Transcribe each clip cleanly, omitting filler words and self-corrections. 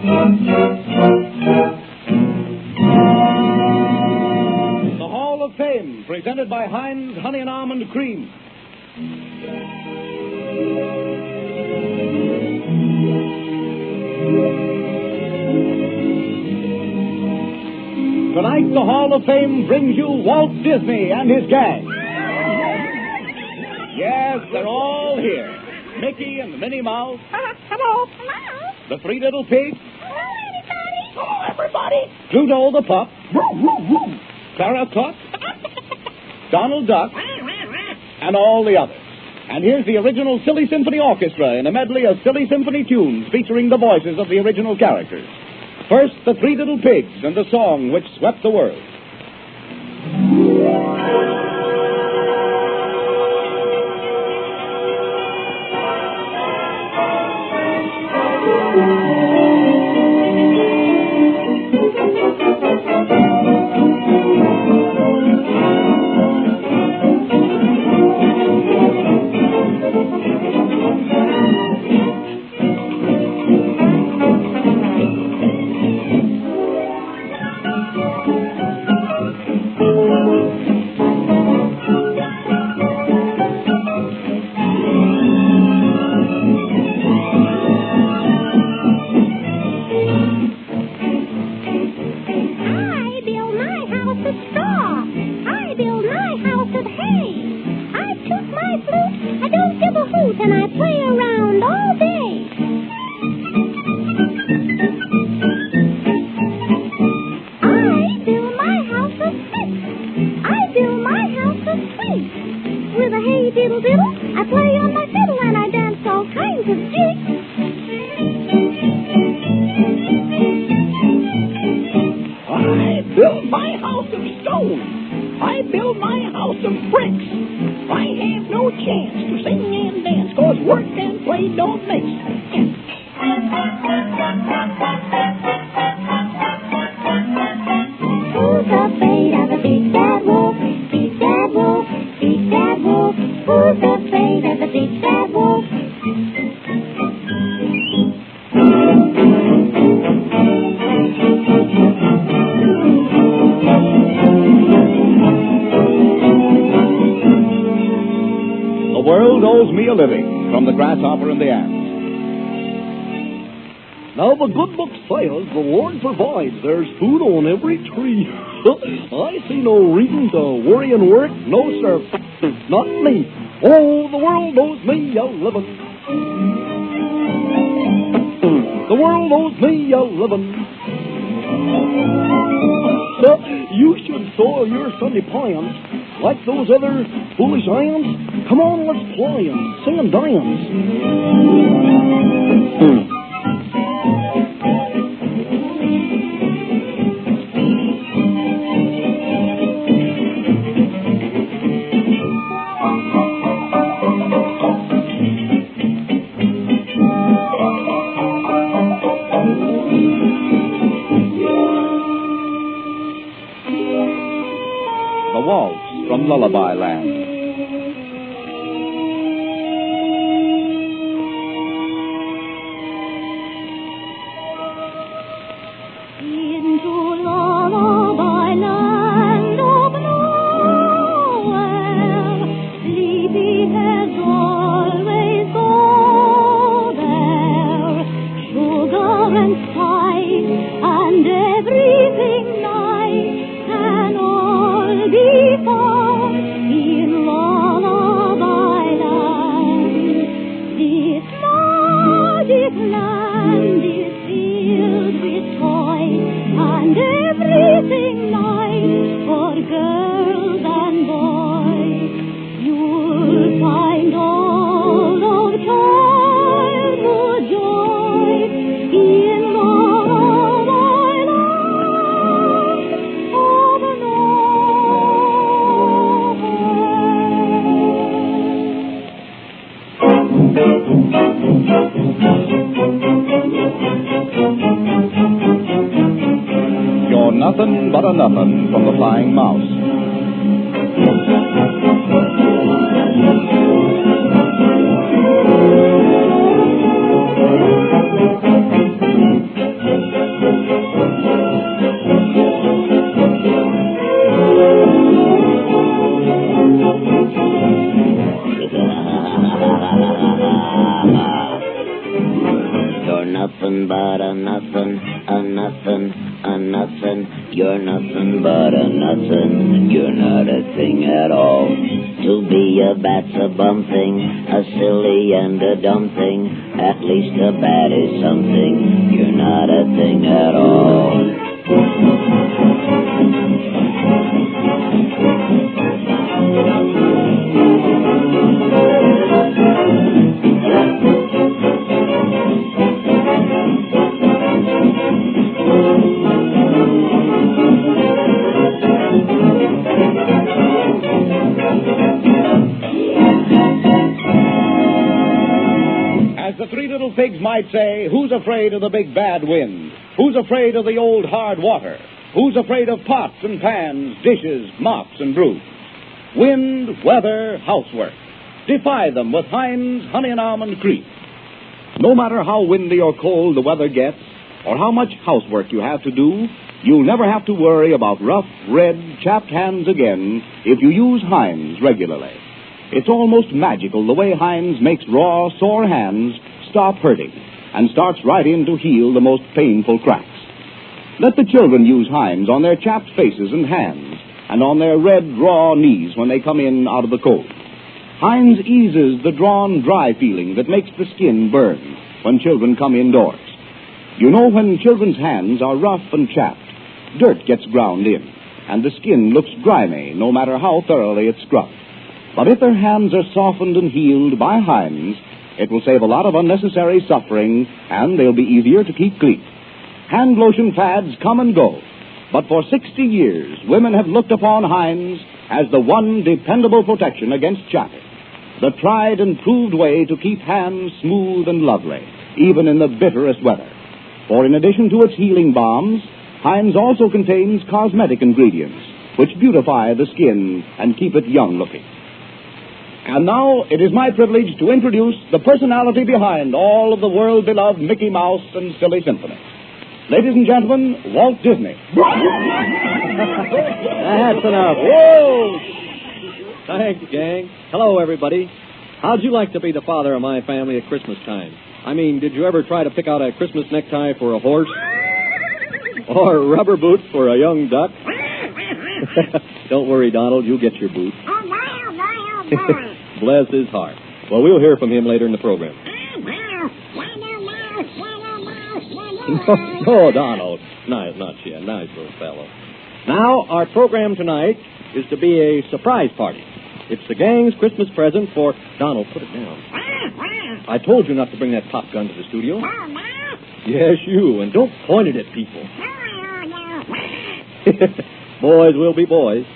The Hall of Fame, presented by Heinz Honey and Almond Cream. Tonight, the Hall of Fame brings you Walt Disney and his gang. Yes, they're all here. Mickey and Minnie Mouse. Hello. Hello. The Three Little Pigs. Hello, everybody. Hello, everybody. Pluto the Pup. Clara Cook. Donald Duck. And all the others. And here's the original Silly Symphony Orchestra in a medley of silly symphony tunes featuring the voices of the original characters. First, the Three Little Pigs and the song which swept the world. And I play around all day. I build my house of sticks. I build my house of twigs. With a hey diddle diddle, I play on my fiddle and I dance all kinds of jigs. I build my house of stone. I build my house of bricks. I have no chance to sing and dance, 'cause work and play don't mix. Who's afraid of a big bad wolf? Big bad wolf, big bad wolf. Who's afraid of a big bad wolf? The world owes me a living, from the grasshopper and the ant. Now the good book says the Lord provides. There's food on every tree. I see no reason to worry and work. No, sir, not me. Oh, the world owes me a living. The world owes me a living. You should soil your Sunday pants like those other foolish ants. Come on, let's play and sing and dance. The Waltz from Lullaby Land. Into lullaby land of nowhere, sleepyheads always go there. Sugar and spice and everything nice can all be found in lullaby land. This magic land is filled with toys and everything nice for girls and boys. You'll find all of childhood joy in lullaby land of You're nothing but a nuffin from the Flying Mouse. nothing but a nothing, a nothing, a nothing. You're nothing but a nothing. You're not a thing at all. To be a bat's a bum thing, a silly and a dumb thing. At least a bat is something. You're not a thing at all. As the three little pigs might say, who's afraid of the big bad wind? Who's afraid of the old hard water? Who's afraid of pots and pans, dishes, mops and brooms? Wind, weather, housework. Defy them with Heinz Honey and Almond Cream. No matter how windy or cold the weather gets, or how much housework you have to do, you'll never have to worry about rough, red, chapped hands again if you use Heinz regularly. It's almost magical the way Heinz makes raw, sore hands stop hurting and starts right in to heal the most painful cracks. Let the children use Heinz on their chapped faces and hands and on their red, raw knees when they come in out of the cold. Heinz eases the drawn, dry feeling that makes the skin burn when children come indoors. You know, when children's hands are rough and chapped, dirt gets ground in, and the skin looks grimy no matter how thoroughly it's scrubbed. But if their hands are softened and healed by Heinz, it will save a lot of unnecessary suffering, and they'll be easier to keep clean. Hand lotion fads come and go, but for 60 years, women have looked upon Heinz as the one dependable protection against chapping, the tried and proved way to keep hands smooth and lovely, even in the bitterest weather. For in addition to its healing balms, Heinz also contains cosmetic ingredients, which beautify the skin and keep it young-looking. And now it is my privilege to introduce the personality behind all of the world-beloved Mickey Mouse and Silly Symphony. Ladies and gentlemen, Walt Disney. That's enough. Whoa! Thanks, gang. Hello, everybody. How'd you like to be the father of my family at Christmas time? I mean, did you ever try to pick out a Christmas necktie for a horse? Or rubber boots for a young duck? Don't worry, Donald, you'll get your boots. Bless his heart. Well, we'll hear from him later in the program. No, Donald. Nice, not yet. Nice little fellow. Now, our program tonight is to be a surprise party. It's the gang's Christmas present for... Donald, put it down. I told you not to bring that pop gun to the studio. Yes, you, and don't point it at people. Boys will be boys.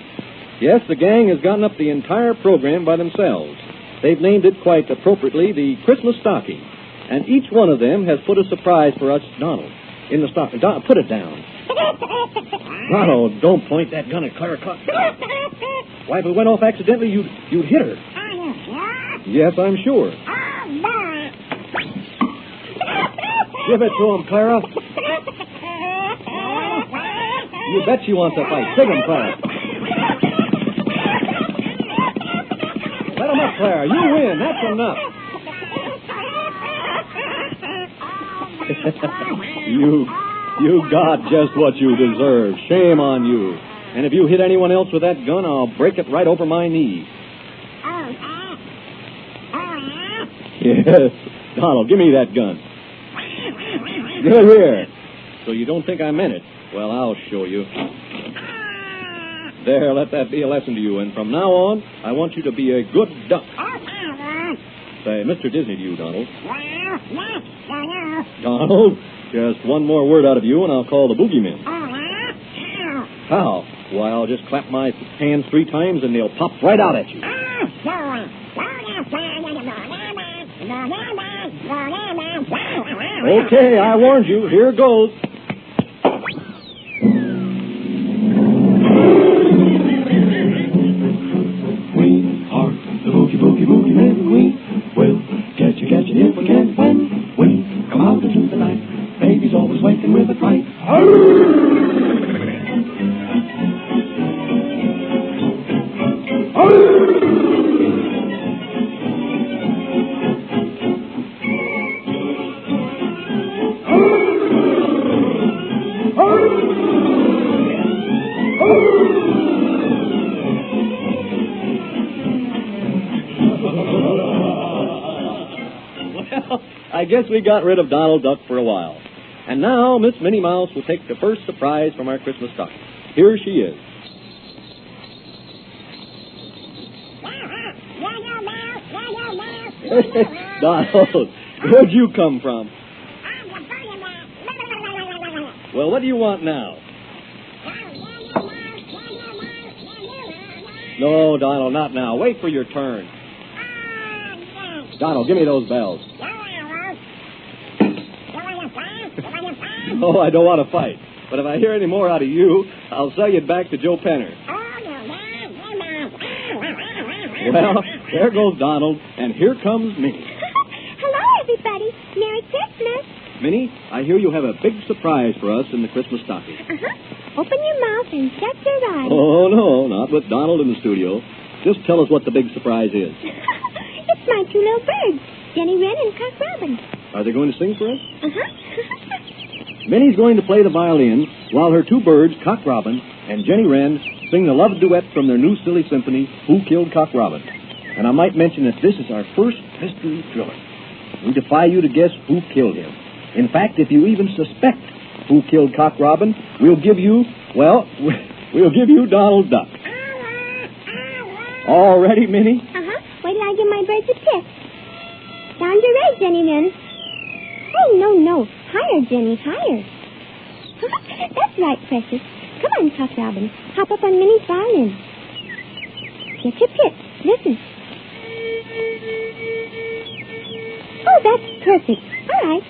Yes, the gang has gotten up the entire program by themselves. They've named it quite appropriately the Christmas Stocking. And each one of them has put a surprise for us, Donald, in the stocking. Put it down. Donald, don't point that gun at Clara Cook. Why, if it went off accidentally, you'd hit her. Yes, I'm sure. Give it to him, Clara. You bet she wants to fight. Sig him, Clara. Let him up, Clara. You win. That's enough. You got just what you deserve. Shame on you. And if you hit anyone else with that gun, I'll break it right over my knee. Yes. Donald, give me that gun. Give it here. So you don't think I meant it? Well, I'll show you. There, let that be a lesson to you. And from now on, I want you to be a good duck. Say, Mr. Disney to you, Donald. Donald, just one more word out of you, and I'll call the boogeymen. How? Why, I'll just clap my hands 3 times, and they'll pop right out at you. Okay, I warned you. Here goes. We are the boogie men. We will catch you if we can. When we come out into the night, baby's always waking with a fright. Well, I guess we got rid of Donald Duck for a while. And now Miss Minnie Mouse will take the first surprise from our Christmas stocking. Here she is. Donald, where'd you come from? Well, what do you want now? No, Donald, not now. Wait for your turn. Donald, give me those bells. Oh, I don't want to fight. But if I hear any more out of you, I'll sell you back to Joe Penner. Well, there goes Donald, and here comes Minnie. Hello, everybody. Merry Christmas. Minnie, I hear you have a big surprise for us in the Christmas stocking. Open your mouth and shut your eyes. Oh, no, not with Donald in the studio. Just tell us what the big surprise is. It's my two little birds, Jenny Wren and Cock Robin. Are they going to sing for us? Minnie's going to play the violin while her two birds, Cock Robin and Jenny Wren, sing the love duet from their new silly symphony, Who Killed Cock Robin? And I might mention that this is our first mystery thriller. We defy you to guess who killed him. In fact, if you even suspect who killed Cock Robin, we'll give you Donald Duck. All ready, Minnie? Wait till I give my birds a kiss. Sound your red, Jenny Wren. Oh, no. Higher, Jenny, higher. That's right, precious. Come on, Cock Robin. Hop up on Minnie's violin. Get your pitch. Listen. Oh, that's perfect. All right.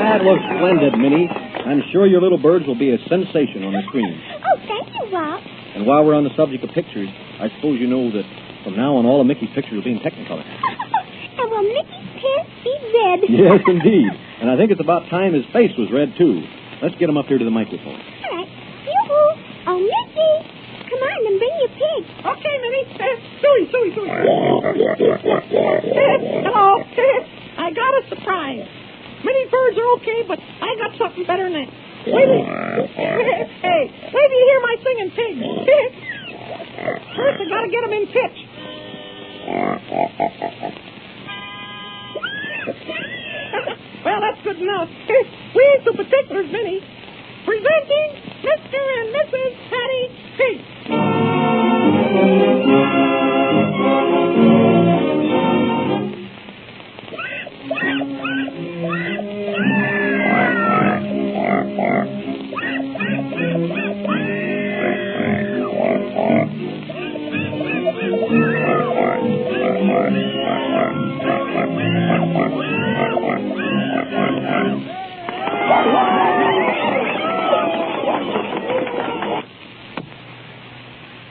That looks splendid, Minnie. I'm sure your little birds will be a sensation on the screen. Oh, thank you, Walt. And while we're on the subject of pictures, I suppose you know that from now on all of Mickey's pictures will be in Technicolor. And will Mickey's pants be red? Yes, indeed. And I think it's about time his face was red, too. Let's get him up here to the microphone. All right. Yoo-hoo. Oh, Mickey. Come on and bring your pig. Okay, Minnie. Suey. Hello. I got a surprise. Many birds are okay, but I got something better than that. Wait till you hear my singing pig. First, I gotta get him in pitch. Well, that's good enough. We ain't so particulars, Minnie. Presenting Mr. and Mrs. Patty Pig.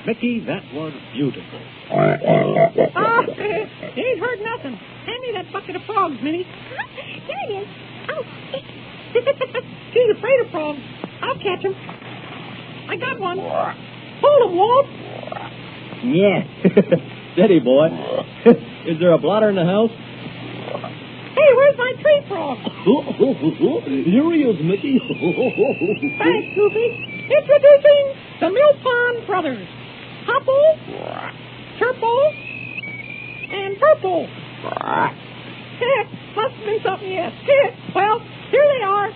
Mickey, that was beautiful. Oh, you ain't heard nothing. Hand me that bucket of frogs, Minnie. Here it is. Oh, She's afraid of frogs. I'll catch him. I got one. Hold him, Walt. Yeah. Steady, boy. Is there a blotter in the house? Hey, where's my tree frog? Here he is, Mickey. Thanks, Goofy. Introducing the Millpond Brothers. Hopple, Turple, and Purple. Must have been something, yes. Well, here they are.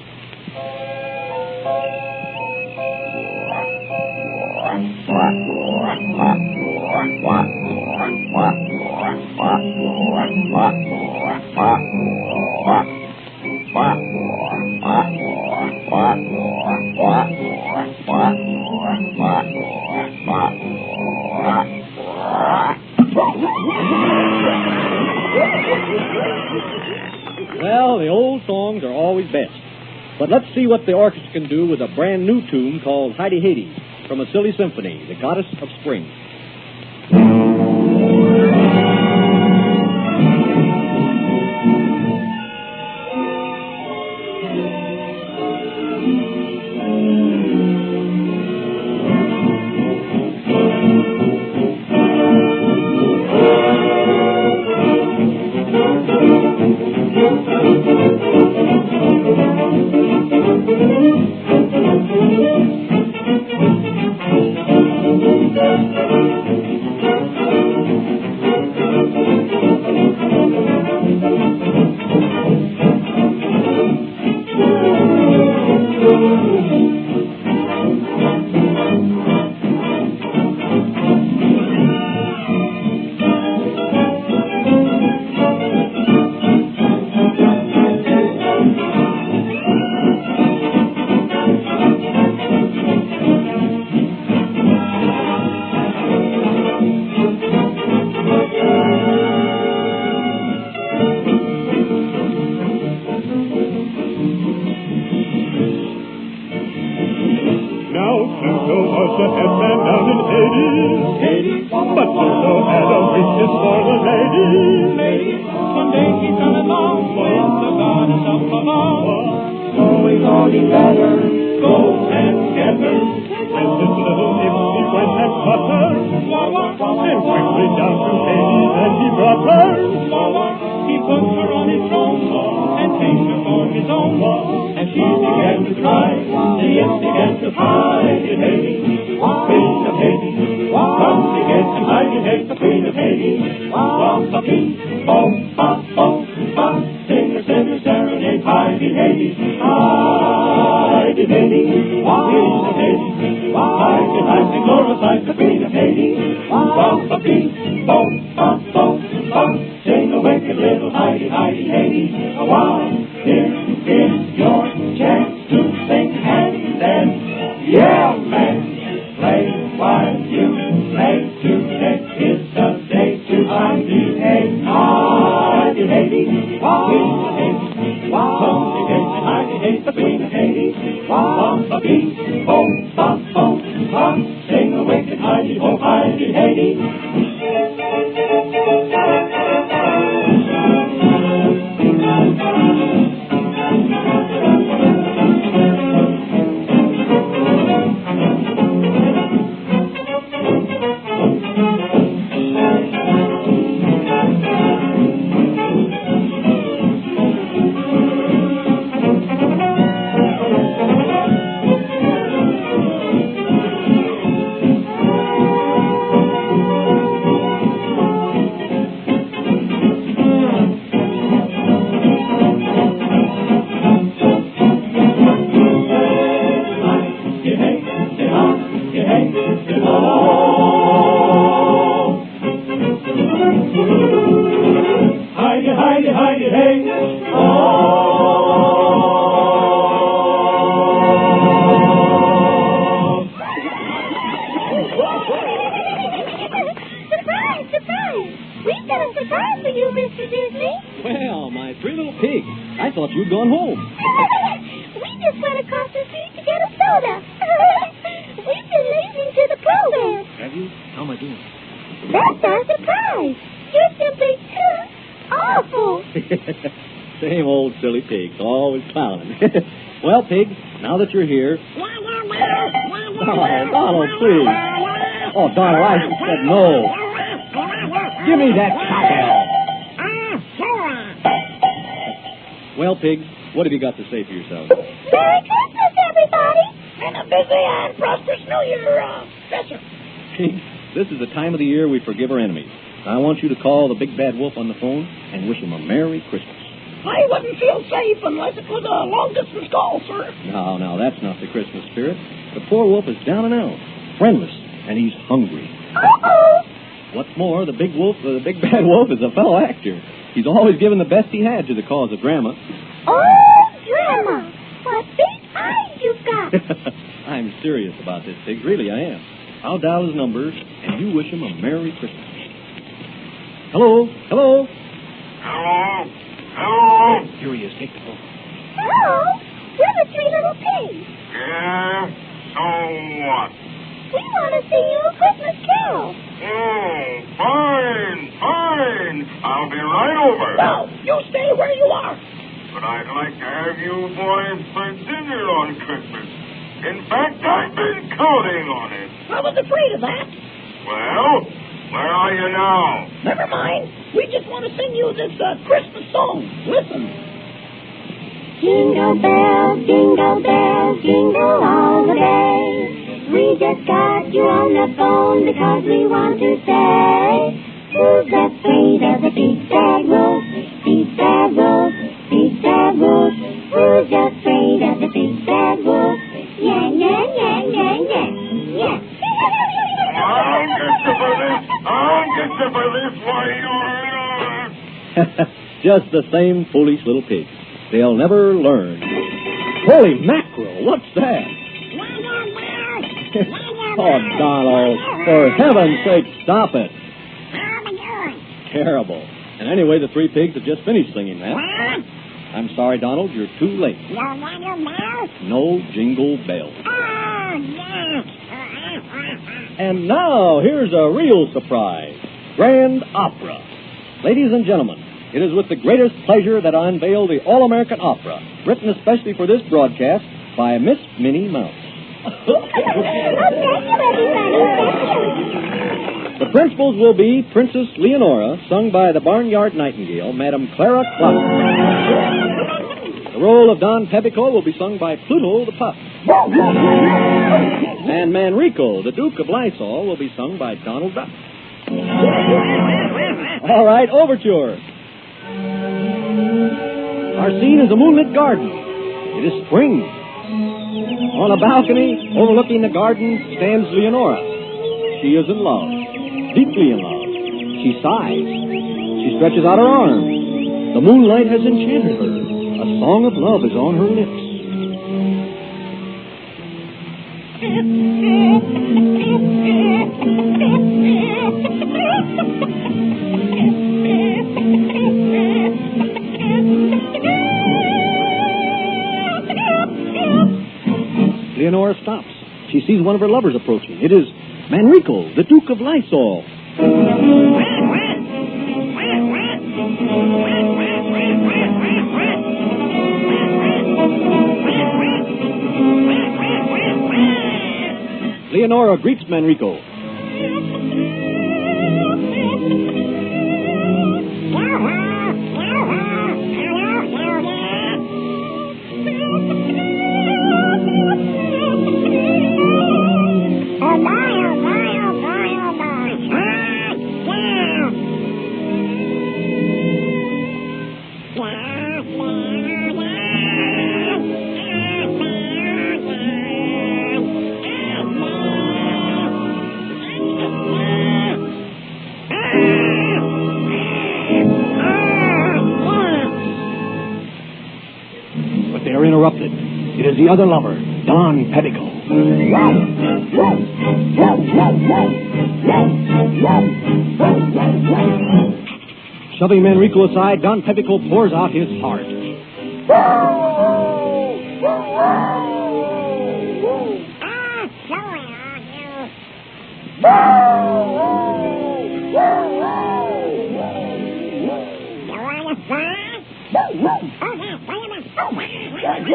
Well, the old songs are always best. But let's see what the orchestra can do with a brand new tune called Heidi Hades from a silly symphony, The Goddess of Spring. Same old silly pigs, always clowning. Well, Pig, now that you're here... Oh, Donald, please. Oh, Donald, I said no. Give me that cowbell. Well, Pigs, what have you got to say for yourself? Merry Christmas, everybody! And a busy and prosperous New Year, Professor. Pigs, this is the time of the year we forgive our enemies. I want you to call the big bad wolf on the phone and wish him a Merry Christmas. I wouldn't feel safe unless it was a long-distance call, sir. No, that's not the Christmas spirit. The poor wolf is down and out, friendless, and he's hungry. Uh-oh! What's more, the big bad wolf is a fellow actor. He's always given the best he had to the cause of Grandma. Oh, Grandma, what big eyes you've got. I'm serious about this, Pigs. Really, I am. I'll dial his numbers, and you wish him a Merry Christmas. Hello? Hello? Here he is. Take the phone. Hello, we're the three little pigs. Yeah? So what? We want to sing you a Christmas carol. Oh, fine. I'll be right over. No, you stay where you are. But I'd like to have you boys for dinner on Christmas. In fact, I've been counting on it. I was afraid of that. Well, where are you now? Never mind. We just want to sing you this Christmas song. Listen. Jingle bells, jingle all the way. We just got you on the phone because we want to say, who's afraid of the big bad wolf? Big bad wolf, big bad wolf. Who's afraid of the big bad wolf? Yeah, yeah, yeah, yeah, yeah, yeah. I'll get you for this, why Just the same foolish little pigs. They'll never learn. Holy mackerel, what's that? Oh, Donald, for heaven's sake, stop it. Terrible. And anyway, the three pigs have just finished singing that. I'm sorry, Donald, you're too late. No jingle bells. And now, here's a real surprise. Grand Opera. Ladies and gentlemen, it is with the greatest pleasure that I unveil the All-American Opera, written especially for this broadcast by Miss Minnie Mouse. The principals will be Princess Leonora, sung by the Barnyard Nightingale, Madame Clara Clark. The role of Don Pebico will be sung by Pluto the Pup. And Manrico, the Duke of Lysol, will be sung by Donald Duck. All right, overture. Our scene is a moonlit garden. It is spring. On a balcony overlooking the garden stands Leonora. She is in love, deeply in love. She sighs. She stretches out her arms. The moonlight has enchanted her. A song of love is on her lips. Leonora stops. She sees one of her lovers approaching. It is Manrico, the Duke of Lysol. Leonora greets Manrico. Interrupted. It is the other lover, Don Pebico. Shoving Manrico aside, Don Pebico pours out his heart.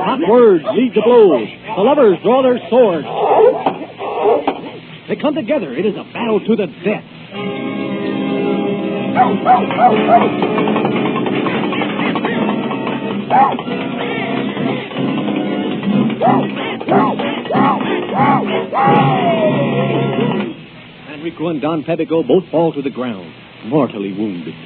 Hot words lead to blows. The lovers draw their swords. They come together. It is a battle to the death. Enrico and Don Pepico both fall to the ground, mortally wounded.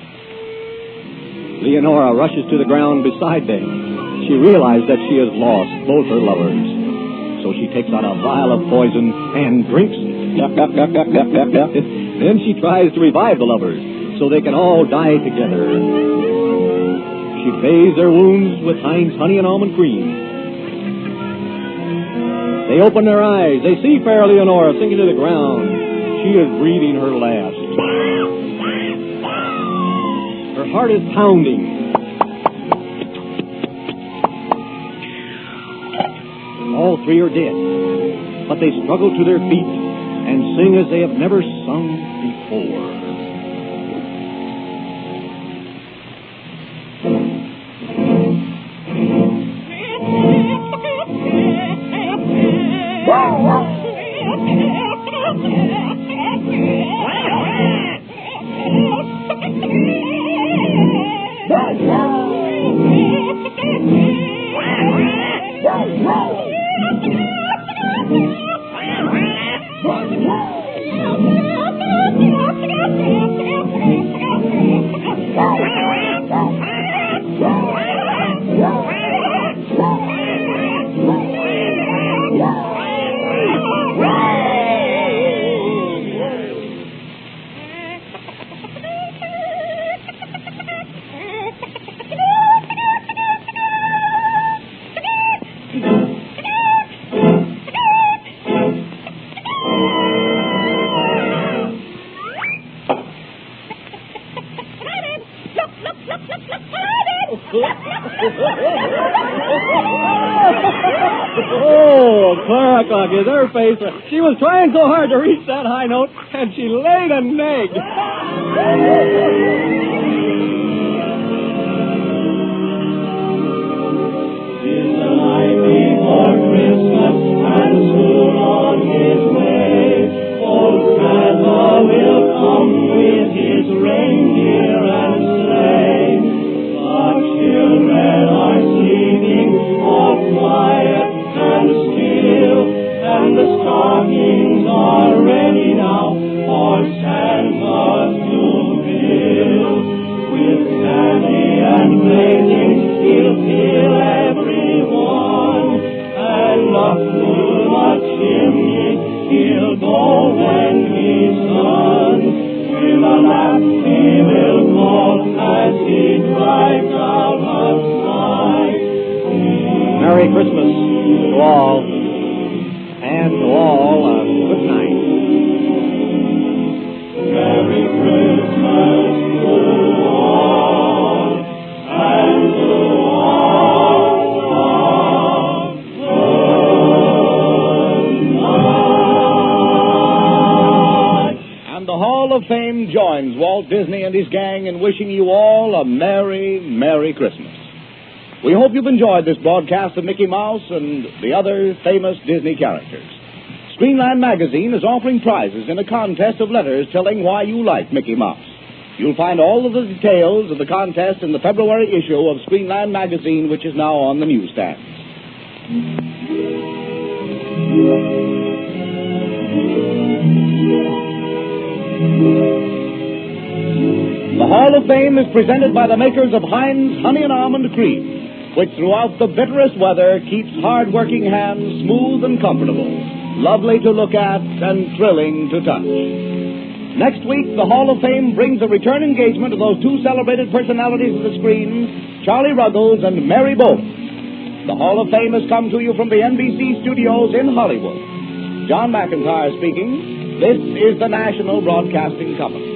Leonora rushes to the ground beside them. She realizes that she has lost both her lovers. So she takes out a vial of poison and drinks. Then she tries to revive the lovers so they can all die together. She bathes their wounds with Heinz honey and almond cream. They open their eyes. They see fair Leonora sinking to the ground. She is breathing her last. Her heart is pounding. All three are dead, but they struggle to their feet and sing as they have never sung before. Oh, Clara is her face. She was trying so hard to reach that high note, and she laid an egg. In the night before Christmas, and soon on his way, old Santa will come with his reindeer and sleigh. The children are sleeping all quiet and still, and the stockings are ready now for Santa to fill. With candy and blazing, he'll fill everyone, and up to the chimney he'll go when he's done. With a laugh he will call as he drives out of sight. Merry Christmas to all, and to all a good night. Merry Christmas to all, and to all a good night. And the Hall of Fame joins Walt Disney and his gang in wishing you all a Merry, Merry Christmas. We hope you've enjoyed this broadcast of Mickey Mouse and the other famous Disney characters. Screenland Magazine is offering prizes in a contest of letters telling why you like Mickey Mouse. You'll find all of the details of the contest in the February issue of Screenland Magazine, which is now on the newsstands. The Hall of Fame is presented by the makers of Heinz Honey and Almond Cream, which throughout the bitterest weather keeps hard-working hands smooth and comfortable, lovely to look at and thrilling to touch. Next week, the Hall of Fame brings a return engagement of those two celebrated personalities of the screen, Charlie Ruggles and Mary Bowles. The Hall of Fame has come to you from the NBC studios in Hollywood. John McIntyre speaking. This is the National Broadcasting Company.